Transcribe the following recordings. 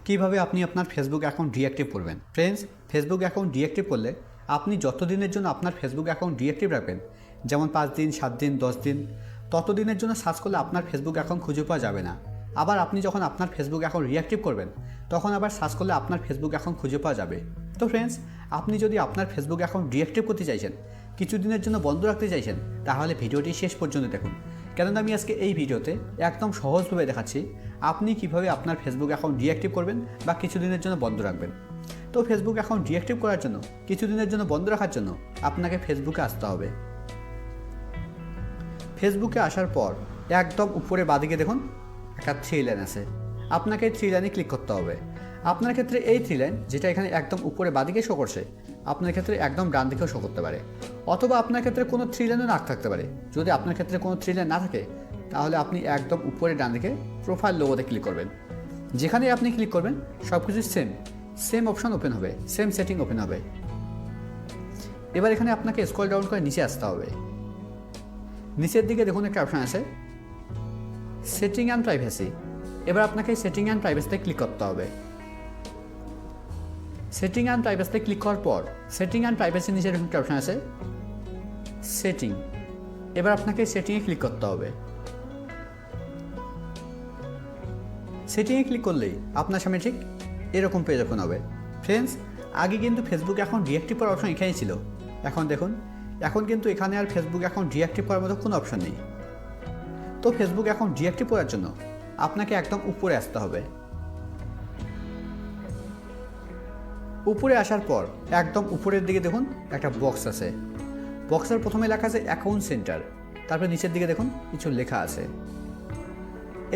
কিভাবে আপনি আপনার ফেসবুক অ্যাকাউন্ট ডিঅ্যাক্টিভ করবেন। ফ্রেন্ডস, ফেসবুক অ্যাকাউন্ট ডিঅ্যাক্টিভ করলে আপনি যত দিনের জন্য আপনার ফেসবুক অ্যাকাউন্ট ডিঅ্যাক্টিভ রাখবেন, যেমন 5 দিন, 7 দিন, 10 দিন, তত দিনের জন্য সার্চ করলে আপনার ফেসবুক অ্যাকাউন্ট খুঁজে পাওয়া যাবে না। আবার আপনি যখন আপনার ফেসবুক অ্যাকাউন্ট রিঅ্যাক্টিভ করবেন, তখন আবার সার্চ করলে আপনার ফেসবুক অ্যাকাউন্ট খুঁজে পাওয়া যাবে। তো ফ্রেন্ডস, আপনি যদি আপনার ফেসবুক অ্যাকাউন্ট ডিঅ্যাক্টিভ করতে চাইছেন, কিছু দিনের জন্য বন্ধ রাখতে চাইছেন, তাহলে ভিডিওটি শেষ পর্যন্ত দেখুন। কেননা আমি আজকে এই ভিডিওতে একদম সহজভাবে দেখাচ্ছি আপনি কিভাবে আপনার ফেসবুক অ্যাকাউন্ট ডিঅ্যাক্টিভ করবেন বা কিছুদিনের জন্য বন্ধ রাখবেন। তো ফেসবুক অ্যাকাউন্ট ডিঅ্যাক্টিভ করার জন্য, কিছুদিনের জন্য বন্ধ রাখার জন্য আপনাকে ফেসবুকে আসতে হবে। ফেসবুকে আসার পর একদম উপরে বাঁদিকে দেখুন একটা 3 লাইন আছে, আপনাকে 3 লাইনে ক্লিক করতে হবে। আপনার ক্ষেত্রে এই 3 লাইন, যেটা এখানে একদম উপরে বাঁদিকে শো করছে, আপনার ক্ষেত্রে একদম ডান দিকেও শো করতে পারে, অথবা আপনার ক্ষেত্রে কোনো 3 লাইনও না থাকতে পারে। যদি আপনার ক্ষেত্রে কোনো 3 লাইন না থাকে, তাহলে আপনি একদম উপরে ডান দিকে প্রোফাইল লোগোতে ক্লিক করবেন। যেখানে আপনি ক্লিক করবেন সব কিছু সেম অপশন ওপেন হবে, সেম সেটিং ওপেন হবে। এবার এখানে আপনাকে স্ক্রল ডাউন করে নিচে আসতে হবে। নিচের দিকে দেখুন একটা অপশন আছে সেটিং অ্যান্ড প্রাইভেসি। এবার আপনাকে সেটিং অ্যান্ড প্রাইভেসিতে ক্লিক করতে হবে। সেটিং অ্যান্ড প্রাইভেসিতে ক্লিক করার পর সেটিং অ্যান্ড প্রাইভেসির নিচে এরকম একটা অপশন আছে সেটিং। এবার আপনাকে সেটিংয়ে ক্লিক করতে হবে। সেটিংয়ে ক্লিক করলেই আপনার সামনে ঠিক এরকম পেজ ওপেন হবে। ফ্রেন্ডস, আগে কিন্তু ফেসবুক অ্যাকাউন্ট ডিঅ্যাক্টিভ করার অপশন এখানেই ছিল। এখন দেখুন, এখন কিন্তু এখানে আর ফেসবুক অ্যাকাউন্ট ডিঅ্যাক্টিভ করার মতো কোনো অপশন নেই। তো ফেসবুক অ্যাকাউন্ট ডিঅ্যাক্টিভ করার জন্য আপনাকে একদম উপরে আসতে হবে। উপরে আসার পর একদম উপরের দিকে দেখুন একটা বক্স আছে। বক্সের প্রথমে লেখা আছে অ্যাকাউন্ট সেন্টার, তারপরে নিচের দিকে দেখুন কিছু লেখা আছে।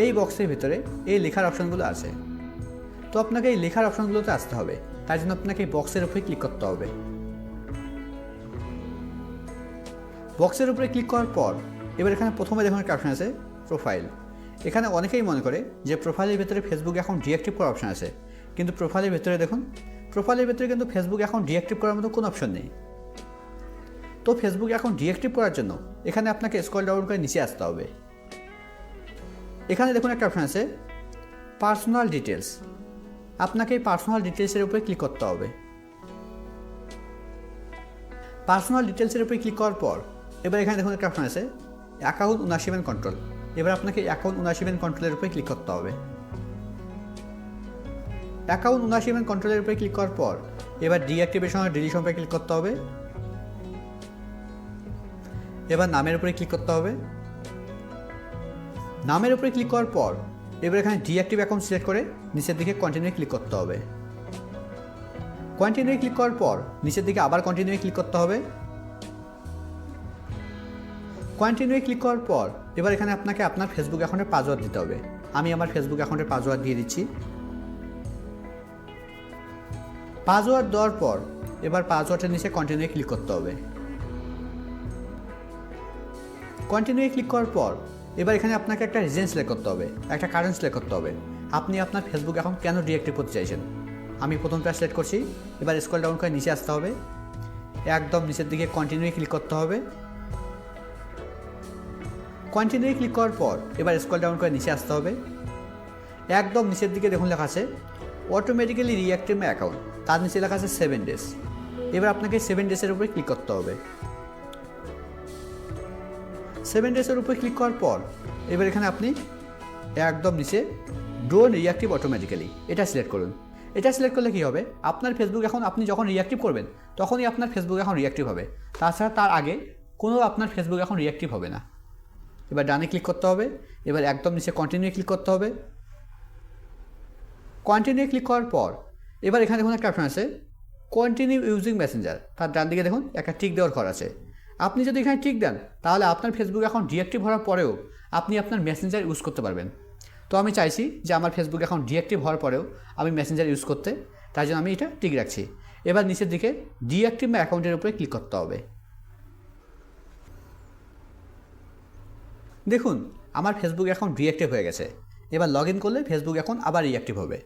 এই বক্সের ভিতরে এই লেখার অপশনগুলো আছে। তো আপনাকে এই লেখার অপশনগুলোতে আসতে হবে, তাই জন্য আপনাকে এই বক্সের উপরে ক্লিক করতে হবে। বক্সের উপরে ক্লিক করার পর এবার এখানে প্রথমে দেখুন একটা অপশন আছে প্রোফাইল। এখানে অনেকেই মনে করে যে প্রোফাইলের ভিতরে ফেসবুক অ্যাকাউন্ট ডিঅ্যাক্টিভ করার অপশন আছে, কিন্তু প্রোফাইলের ভিতরে দেখুন, প্রোফাইলের ভিতরে কিন্তু ফেসবুক অ্যাকাউন্ট ডিঅ্যাক্টিভ করার মতো কোনো অপশন নেই। তো ফেসবুক অ্যাকাউন্ট ডিঅ্যাক্টিভ করার জন্য এখানে আপনাকে স্ক্রল ডাউন করে নিচে আসতে হবে। এখানে দেখুন একটা অপশন আছে পার্সোনাল ডিটেলস। আপনাকে এই পার্সোনাল ডিটেলসের উপরে ক্লিক করতে হবে। পার্সোনাল ডিটেলসের উপরে ক্লিক করার পর এবার এখানে দেখুন একটা অপশন আছে অ্যাকাউন্ট ওনারশিপ অ্যান্ড কন্ট্রোল। এবার আপনাকে অ্যাকাউন্ট ওনারশিপ অ্যান্ড কন্ট্রোলের উপরে ক্লিক করতে হবে। অ্যাকাউন্ট ওনারশিপ অ্যান্ড কন্ট্রোলের উপরে ক্লিক করার পর এবার ডিঅ্যাক্টিভেশন আর ডিলিশন উপরে ক্লিক করতে হবে। এবার নামের উপরে ক্লিক করতে হবে। নামের উপরে ক্লিক করার পর এবার এখানে ডিঅ্যাক্টিভ অ্যাকাউন্ট সিলেক্ট করে নিচের দিকে কন্টিনিউ ক্লিক করতে হবে। কন্টিনিউ ক্লিক করার পর নিচের দিকে আবার কন্টিনিউ ক্লিক করতে হবে। কন্টিনিউ ক্লিক করার পর এবার এখানে আপনাকে আপনার ফেসবুক অ্যাকাউন্টের পাসওয়ার্ড দিতে হবে। আমি আমার ফেসবুক অ্যাকাউন্টের পাসওয়ার্ড দিয়ে দিচ্ছি। পাসওয়ার্ড দেওয়ার পর এবার পাসওয়ার্ডের নিচে কন্টিনিউ ক্লিক করতে হবে। কন্টিনিউ ক্লিক করার পর এবার এখানে আপনাকে একটা রিজন সিলেক্ট করতে হবে, একটা কারণ সিলেক্ট করতে হবে। আপনি আপনার ফেসবুক অ্যাকাউন্ট কেন ডিঅ্যাক্টিভ করতে চাইছেন। আমি প্রথমটা সিলেক্ট করছি। এবার স্ক্রল ডাউন করে নিচে আসতে হবে, একদম নিচের দিকে কন্টিনিউ ক্লিক করতে হবে। কন্টিনিউ ক্লিক করার পর এবার স্ক্রল ডাউন করে নিচে আসতে হবে। একদম নিচের দিকে দেখুন লেখা আছে অটোমেটিক্যালি রিঅ্যাক্টিভ মাই অ্যাকাউন্ট, তার নিচে লেখা আছে 7 ডেজ। এবার আপনাকে 7 ডেজের উপরে ক্লিক করতে হবে। 7 ডেজের উপরে ক্লিক করার পর এবার এখানে আপনি একদম নিচে ডোন্ট রিঅ্যাক্টিভ অটোমেটিক্যালি এটা সিলেক্ট করুন। এটা সিলেক্ট করলে কী হবে, আপনার ফেসবুক এখন আপনি যখন রিঅ্যাক্টিভ করবেন তখনই আপনার ফেসবুক এখন রিঅ্যাক্টিভ হবে। তাছাড়া তার আগে কোনো আপনার ফেসবুক এখন রিঅ্যাক্টিভ হবে না। এবার ডানে ক্লিক করতে হবে। এবার একদম নিচে কন্টিনিউ ক্লিক করতে হবে। কন্টিনিউ ক্লিক করার পর এবার এখানে দেখুন একটা অপশন আছে কন্টিনিউ ইউজিং মেসেঞ্জার, তার ডান দিকে দেখুন একটা টিক দেওয়ার ঘর আছে। আপনি যদি এখানে টিক দেন তাহলে আপনার ফেসবুক অ্যাকাউন্ট ডিঅ্যাক্টিভ হওয়ার পরেও আপনি আপনার মেসেঞ্জার ইউজ করতে পারবেন। তো আমি চাইছি যে আমার ফেসবুক অ্যাকাউন্ট ডিঅ্যাক্টিভ হওয়ার পরেও আমি মেসেঞ্জার ইউজ করতে, তাই জন্য আমি এটা টিক রাখছি। এবার নিচের দিকে ডিঅ্যাক্টিভ মাই অ্যাকাউন্টের উপরে ক্লিক করতে হবে। দেখুন আমার ফেসবুক অ্যাকাউন্ট ডিঅ্যাক্টিভ হয়ে গেছে। এবার লগ ইন করলে ফেসবুক অ্যাকাউন্ট আবার রিঅ্যাক্টিভ হবে।